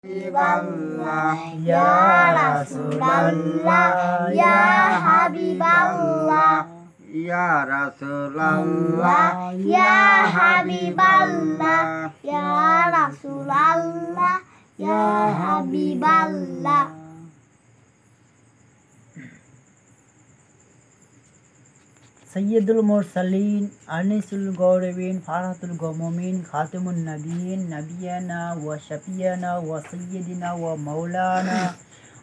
Habiballah, Ya Rasulallah, Ya Habiballah, Ya Rasulallah, Ya Habiballah, Ya Rasulallah, Ya Habiballah. सैयदुल Mursaleen Anisul गौरवीन फारहतुल गममीन खातिमुन नबीन नबियाना व शफियाना व सय्यदिना व मौलाना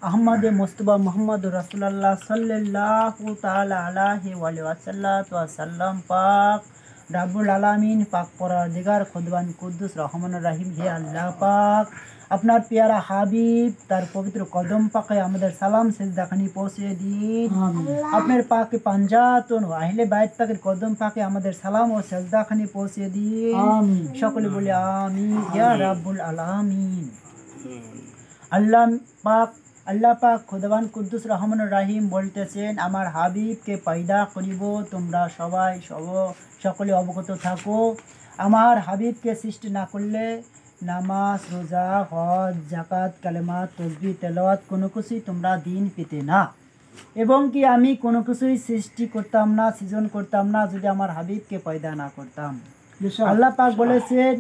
अहमद मुस्तफा मोहम्मद रसूलुल्लाह सल्लल्लाहु ताला अलैहि वसल्लम पाक रब्बुल आलामीन पाक परवरदिगार खुदवान कुद्दुस रहमान रहीम हे अल्लाह पाक আপনার পেয়ারা হাবিব তার পবিত্র কদম পাকে আমাদের সালাম সিজদাখানি পৌঁছে দিন। আপনার পাকে পাঞ্জাতন ও আহলে বাইত পাকের কদম পাকে আমাদের সালাম ও সিজদাখানি পৌঁছে দিন। সকলে বলি আমিন ইয়া রাব্বুল আলামিন। আল্লাহ পাক খুদাবান কুদ্দুস রহমানুর রহিম বলতেছেন, আমার হাবিবকে পয়দা করিব, তোমরা সবাই সকলে অবগত থাকো। আমার হাবিবকে সৃষ্টি না করলে নামাজ, রোজা, হজ, জাকাত, কালেমা, তসবিহ, তেলাওয়াত কোনো কিছুই তোমরা দিন পেতে না, এবং কি আমি কোনো কিছুই সৃষ্টি করতাম না, সৃজন করতাম না যদি আমার হাবিবকে পয়দা না করতাম। আল্লাহ পাক বলেছেন,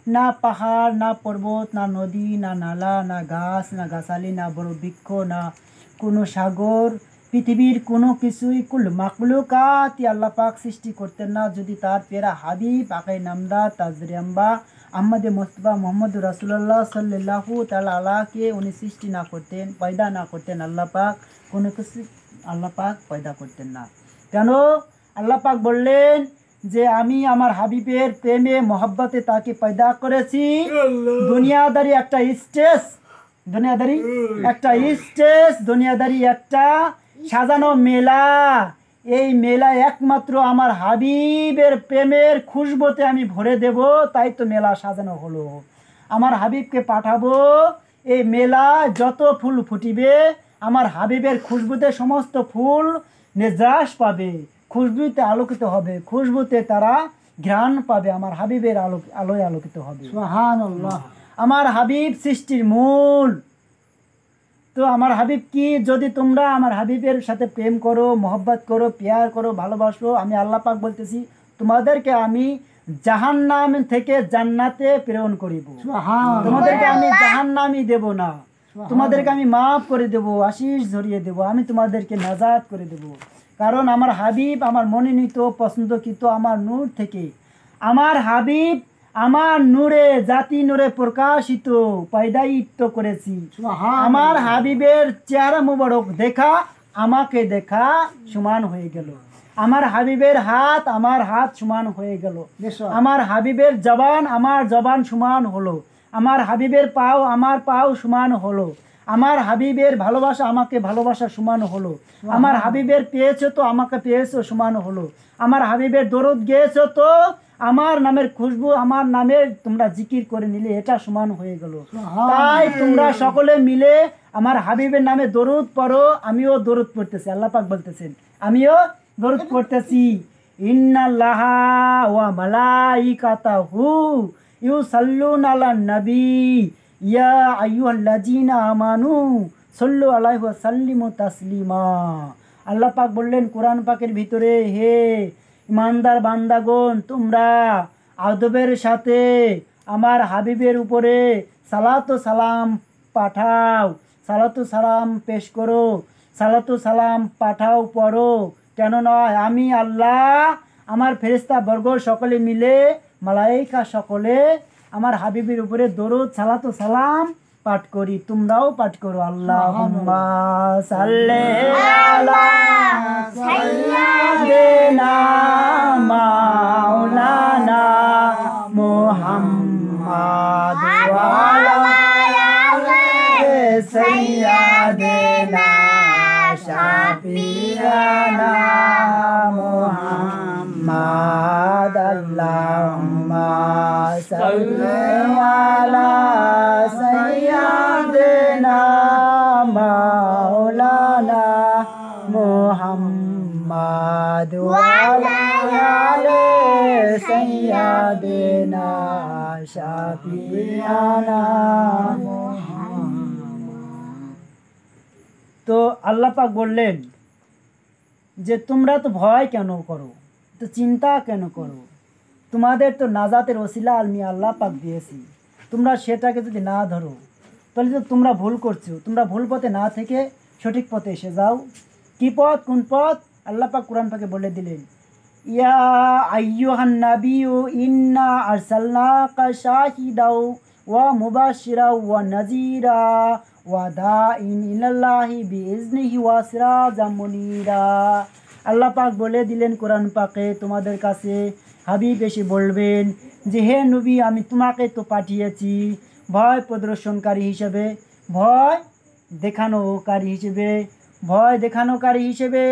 না পাহাড়, না পর্বত, না নদী, না নালা, না গাছ, না গাছালি, না বড় বৃক্ষ, না কোনো সাগর, পৃথিবীর কোনো কিছুই কুল মাকলুকাতি আল্লাহ পাক সৃষ্টি করতেন না যদি তার পেয়ারা হাবিব আকাই নামদা তাজরিয়াম্বা আহমদ মুস্তফা মোহাম্মদ রাসূলুল্লাহ সাল্লাল্লাহু তাআলা আলাইহি উনি সৃষ্টি না করতেন, পয়দা না করতেন। আল্লাহ পাক কোনো কিছু আল্লাহ পাক পয়দা করতেন না। কেন? আল্লাহ পাক বললেন যে আমি আমার হাবিবের প্রেমে মোহাব্বতে তাকে পয়দা করেছি। দুনিয়াদারি একটা স্টেজ, দুনিয়াদারি একটা সাজানো মেলা। এই মেলা একমাত্র আমার হাবিবের প্রেমের খুশবুতে আমি ভরে দেব, তাই তো মেলা সাজানো হলো। আমার হাবিবকে পাঠাবো, এই মেলা যত ফুল ফুটিবে আমার হাবিবের খুশবুতে সমস্ত ফুল নির্যাস পাবে, খুশবুতে আলোকিত হবে, খুশবুতে তারা ঘ্রাণ পাবে, আমার হাবিবের আলোয় আলোকিত হবে। সুবহানাল্লাহ। আমার হাবিব সৃষ্টির মূল। তো আমার হাবিব কি, যদি তোমরা আমার হাবিবের সাথে প্রেম করো, মোহব্বত করো, প্যার করো, ভালোবাসো, আমি আল্লাহ পাক বলতেছি তোমাদেরকে আমি জাহান্নাম থেকে জান্নাতে প্রেরণ করিব। তোমাদেরকে আমি জাহান্নামই দেব না, তোমাদেরকে আমি মাফ করে দেব, আশিস ঝরিয়ে দেব, আমি তোমাদেরকে নাজাত করে দেব। কারণ আমার হাবিব আমার মনোনীত পছন্দকৃত আমার নূর থেকে, আমার হাবিব আমার নূরে জাতি নূরে প্রকাশিত পয়দায়িত্ব করেছি। আমার হাবিবের চেহারা মুবারক দেখা আমাকে দেখা সমান হয়ে গেল, আমার হাবিবের হাত আমার হাত সমান হয়ে গেল, আমার হাবিবের জবান আমার জবান সমান হলো, আমার হাবিবের পাও আমার পাও সমান হলো, আমার হাবিবের ভালোবাসা আমাকে ভালোবাসা সমান হলো, আমার হাবিবের পেয়েছো তো আমাকে পেয়েছো সমান হলো, আমার হাবিবের দরুদ গেয়েছো তো আমার নামের খুশবু আমার নামের তোমরা জিকির করে নিলে এটা সমান হয়ে গেল। তাই তোমরা সকলে মিলে আমার হাবিবের নামে দরুদ পড়ো। আমিও দরুদ পড়তেছি, আল্লাহ পাক বলতেছেন আমিও দরুদ পড়তেছি। ইন্নাল্লাহা ওয়া মালাইকাতাহু ইউসাল্লুনা আলান নবী ইয়া আইয়ুহাল্লাযীনা আমানু সাল্লু আলাইহি ওয়া সাল্লিমু তাসলিমা। আল্লাহ পাক বললেন কোরআন পাকের ভিতরে, হে ইমানদার বান্দাগণ, তোমরা আদবের সাথে আমার হাবিবের উপরে সালাতু সালাম পাঠাও, সালাতু সালাম পেশ করো, সালাতু সালাম পাঠাও, পড়ো। কেন নয়, আমি আল্লাহ আমার ফেরেশতা বর্গ সকলে মিলে, মালাইকা সকলে আমার হাবিবের উপরে দরুদ সালাতু সালাম পাঠ করি, তোমরাও পাঠ করো। আল্লাহুম্মা সাল্লি আলা সাইয়্যিদিনা মাওলানা মুহাম্মাদ ওয়া আলা আলি সাইয়্যিদিনা শাফিয়ানা মুহাম্মাদ। আল্লাহুম্মা সাল্লি আলা সাইয়্যিদিনা মাওলানা মুহাম্মাদ ওয়া আলা আলি সাইয়্যিদিনা শাফিয়ানা। আল্লাহ পাক বললেন যে তোমরা তো ভয় কেন করো, তো চিন্তা কেন করো, তোমাদের তো নাজাতের ওসিলা আমি আল্লাহ পাক দিয়েছি, তোমরা সেটাকে যদি না ধরো তাহলে তো তোমরা ভুল করছো। তোমরা ভুল পথে না থেকে সঠিক পথে এসে যাও। কি পথ, কোন পথ? আল্লাহ পাক কোরআন পাকে বলে দিলেন, ইয়া আইয়ুহান নাবিয়্যু ইন্না আরসালনাকা শাহিদাও ওয়া মুবাশশিরাও ওয়া নাযীরা ওয়া দাঈন ইলাল্লাহি বিইজনিহি ওয়া সিরাজাম মুনীরা। আল্লাহ পাক বলে দিলেন কোরআন পাকে তোমাদের কাছে, হাবিব এসে বলবেন যে হে নবী, আমি তোমাকে তো পাঠিয়েছি ভয় প্রদর্শনকারী হিসেবে, ভয় দেখানোকারী হিসেবে,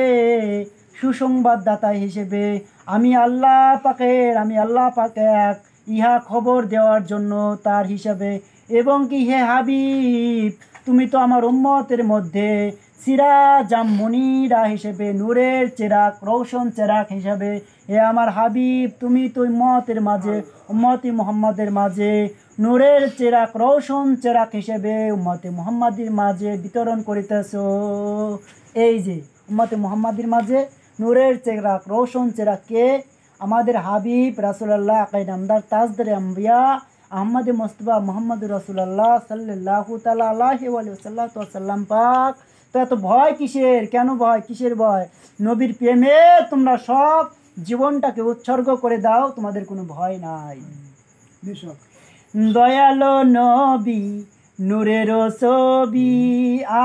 সুসংবাদদাতা হিসেবে। আমি আল্লাহ পাক এক, ইহা খবর দেওয়ার জন্য তার হিসাবে। এবং কি হে হাবিব, তুমি তো আমার উম্মতের মধ্যে সিরাজাম মুনীরা হিসেবে, নূরের চেরাগ, রৌশন চেরাগ হিসাবে। হে আমার হাবিব, তুমি তো উম্মতি মুহাম্মাদের মাঝে নূরের চেরাগ, রৌশন চেরাগ হিসেবে উম্মতে মুহাম্মাদের মাঝে বিতরণ করিতেছো। এই যে উম্মতে মুহাম্মাদের মাঝে নূরের চেরাগ, রৌশন চেরাগ কে? আমাদের হাবিব রাসূলুল্লাহ আকাই নামদার তাজদারে আম্বিয়া আহমদ মুস্তফা মুহাম্মদুর রাসূলুল্লাহ সাল্লাল্লাহু তাআলা আলাইহি ওয়া সাল্লাম পাক। তো এত ভয় কিসের? কেন ভয়? কিসের ভয়? নবীর প্রেমে তোমরা সব জীবনটাকে উৎসর্গ করে দাও, তোমাদের কোনো ভয় নাই। দয়ালো নবী নূরের ছবি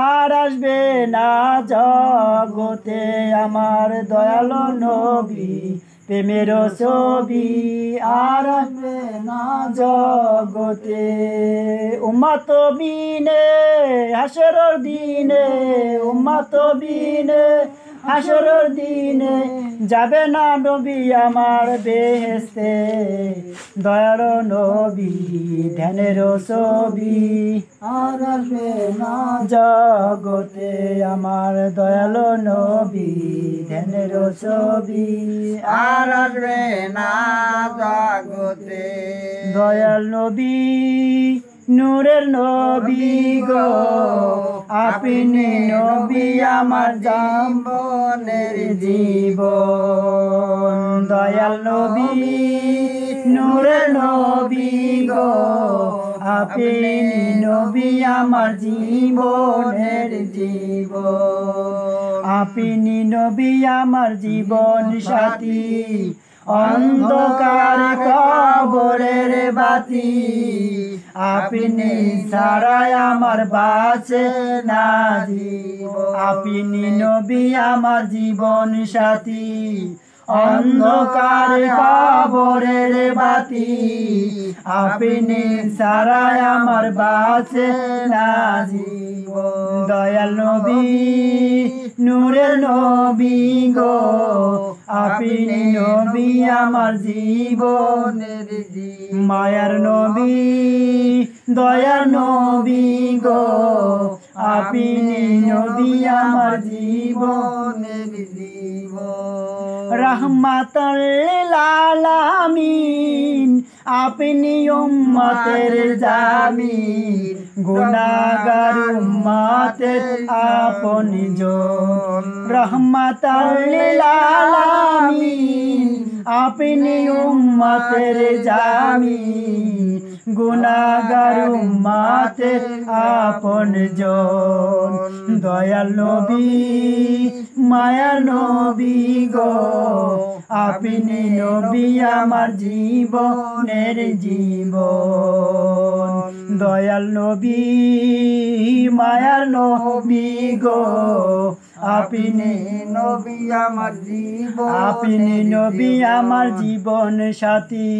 আর আসবে না জগতে, আমার দয়ালো নবী প্রেমের ছবি আর আসবে না জগতে। উম্মত বিনে হাসরের দিনে, উম্মত বিনে হাসরের দিনে যাবে না নবী আমার বেহেশতে। দয়ার নবী ধ্যানের ছবি আর আসবে না জগতে, আমার দয়াল নবী ধ্যানের ছবি আর আসবে না জগতে। দয়াল নবী নূরের নবী গো, আপনি নবী আমার জীবনের জীবন। দয়াল নবী নূরের নবী গো, আপনি নবী আমার জীবনের জীবন। আপনি নবী আমার জীবন সাথী, অন্ধকার কবরের বাতি, আপনি ছাড়াই আমার বাঁচে না জীবন। আপনি নবী আমার জীবন সাথী, অন্ধকার কবরের বাতি, আপনি ছাড়াই আমার বাঁচে না জীবন। দয়াল নবী নূরের নবী গো, আপনি নবী আমার জীবনের জীবন। মায়ার নবী দয়ার নবী গো, আপনি নবী আমার জীবনের জীবন। রাহমাতাল লিল আলামিন, আপনি উম্মতের জামিন, গুনাহগার উম্মতের আপনজন। রাহমাতাল লিল আলামিন, আপনি উম্মতের জামিন, গুনাহগার উম্মতের আপনজন। দয়াল নবী মায়ার নবী গো, আপনি নবী আমার জীবনের জীবন। দয়াল নবী মায়ার নবী গো, আপনি নবী আমার জীবন। আপনি নবী আমার জীবন সাথী,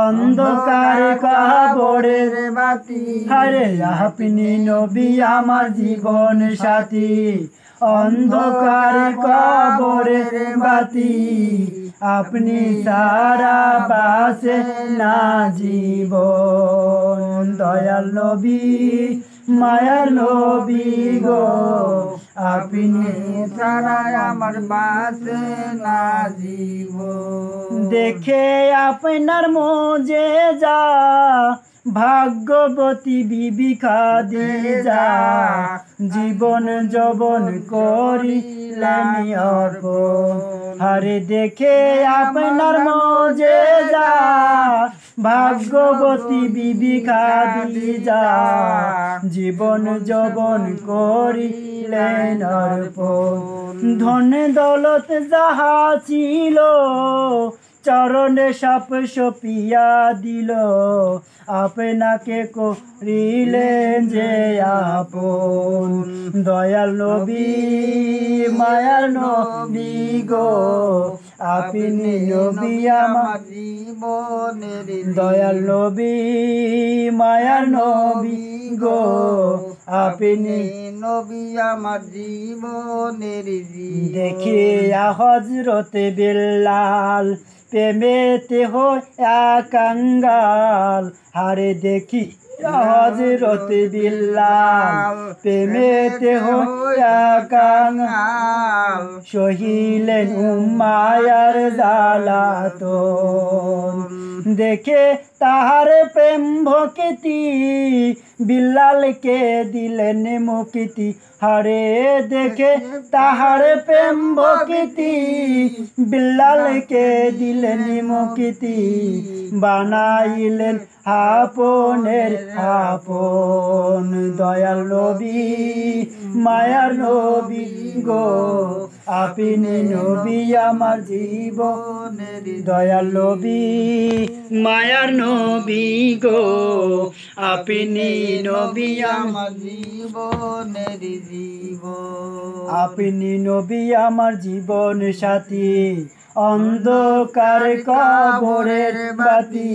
অন্ধকার কবরের বাতি, আরে আপনি নবী আমার জীবন সাথী, অন্ধকার কবরের বাতি, আপনি সারা বাসে না জীবন। দয়াল নবী মায়ার নবী গো, আপনি ছাড়া আমার বাঁচে না জীবন। দেখে আপনার মোজেজা ভাগ্যবতী বিবি খাদিজা জীবন যৌবন করিলেন অর্পণ। হারে দেখে আপনার মোজেজা ভাগ্যবতী বিবি খাদিজা জীবন যৌবন করিলেন অর্পণ। ধন দৌলত যাহা ছিল চরণে সাপ সপিয়া দিল, আপনাকে করিলেন যে আপন। দয়াল নবী মায়ার নবী গো আপনি নবী আমার জীবনের দয়াল নবী মায়ার নবী গো আপনি নবী আমার জীবনের দেখিয়া হযরতে বিল্লাল প্রেমেতে হইয়া কাঙ্গাল। হারে দেখি হযরতে বিল্লাল প্রেমেতে হইয়া কাঙ্গাল, সহিলেন মায়ার জ্বালাতন। দেখে তাহার প্রেম ভক্তি বিল্লালকে দিলেন মুক্তি। হারে দেখে তাহার প্রেম ভক্তি বিল্লালকে দিলেন মুক্তি, বানাইলেন আপনের আপন। দয়াল নবী মায়ার নবী গো আপনি নবী আমার জীবনের দয়াল নবী মায়ার নবী গো আপনি নবী আমার জীবনের জীবন। আপনি নবী আমার জীবন সাথী অন্ধকার কবরের বাতি,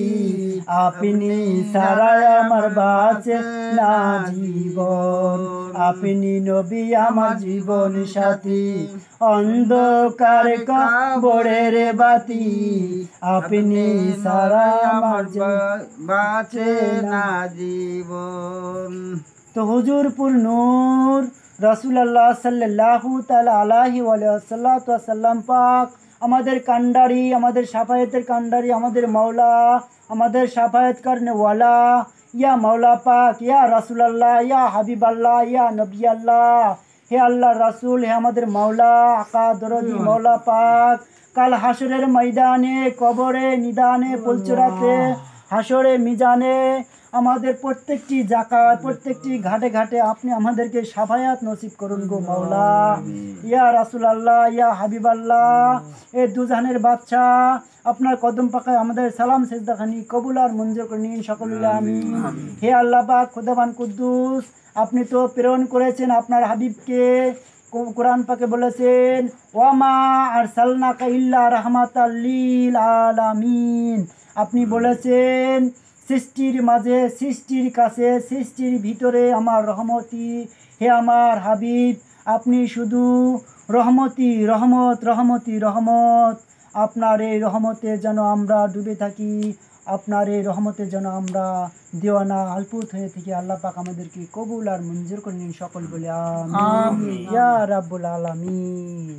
আপনি ছাড়া আমার বাঁচে না জীবন। আপনি নবী আমার জীবন সাথী অন্ধকার কবরের বাতি, আপনি ছাড়া আমার বাঁচে না জীবন। তো হুজুরপুর নূর রাসূলুল্লাহ সাল্লাল্লাহু তাআলা আলাইহি ওয়াসাল্লাম পাক আমাদের কান্ডারি, আমাদের সাফায়েতের কান্ডারি, আমাদের মাওলা, আমাদের সাফায়েত করনে ওয়ালা, ইয়া মাওলা পাক, ইয়া রাসূলুল্লাহ, ইয়া হাবিবাল্লাহ, ইয়া নবী আল্লাহ, হে আল্লাহ রাসূল, হে আমাদের মাওলা আকা দরদি মাওলা পাক, কাল হাসরের ময়দানে, কবরে, নিদানে, পুলচরাতে, হাসরে, মিজানে আমাদের প্রত্যেকটি জাকাত, প্রত্যেকটি ঘাটে ঘাটে আপনি আমাদেরকে সাফায়াত নসিব করুন গো মাওলা। ইয়া রাসূলুল্লাহ, ইয়া হাবিবাল্লাহ, এ দুজাহানের বাদশা, আপনার কদম পাকায় আমাদের সালাম সেজদাখানি কবুল আর মঞ্জুর করে নিন সকলে আমিন। হে আল্লাহ পাক খোদাবান কুদ্দুস, আপনি তো প্রেরণ করেছেন আপনার হাবিবকে, কোরআন পাকে বলেছেন ওয়ামা আরসালনাকা ইল্লা রাহমাতাল লিল আলামিন। আপনি বলেছেন সৃষ্টির মাঝে, সৃষ্টির কাছে, সৃষ্টির ভিতরে আমার রহমতি। হে আমার হাবিব, আপনি শুধু রহমতি, রহমত, রহমতি, রহমত। আপনার এই রহমতে যেন আমরা ডুবে থাকি, আপনার এই রহমতে যেন আমরা দেওয়ানা আলপুত হয়ে থাকি। আল্লাহ পাক আমাদেরকে কবুল আর মঞ্জুর করে নিন সকল বলে আমিন ইয়া রাব্বুল আলামিন।